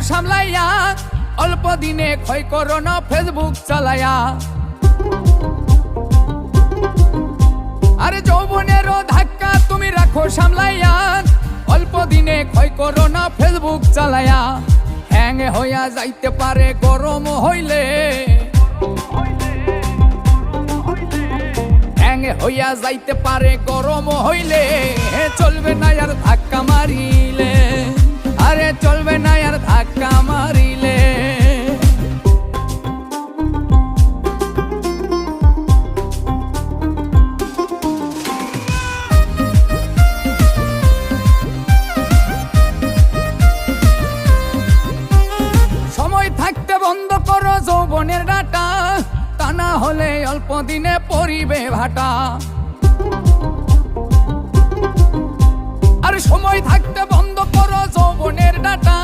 সামলাইয়া, অল্প দিনে ক্ষয় করো না ফেসবুক চালাইয়া। আরে যৌবনেরও ধাক্কা তুমি রাখো সামলাইয়া, অল্প দিনে ক্ষয় করো না ফেসবুক চালাইয়া। হ্যাং হইয়া যাইতে পারে গরম হইলে, হ্যাং হইয়া যাইতে পারে গরম হইলে, চলবে না আর ধাক্কা মারিলে, আরে চলবে না আর ধাক্কা মারিলে। থাকতে বন্ধ করো যৌবনের ডাটা, তা না হলে অল্প দিনে পড়িবে ভাটা। আর সময় থাকতে বন্ধ করো যৌবনের ডাটা,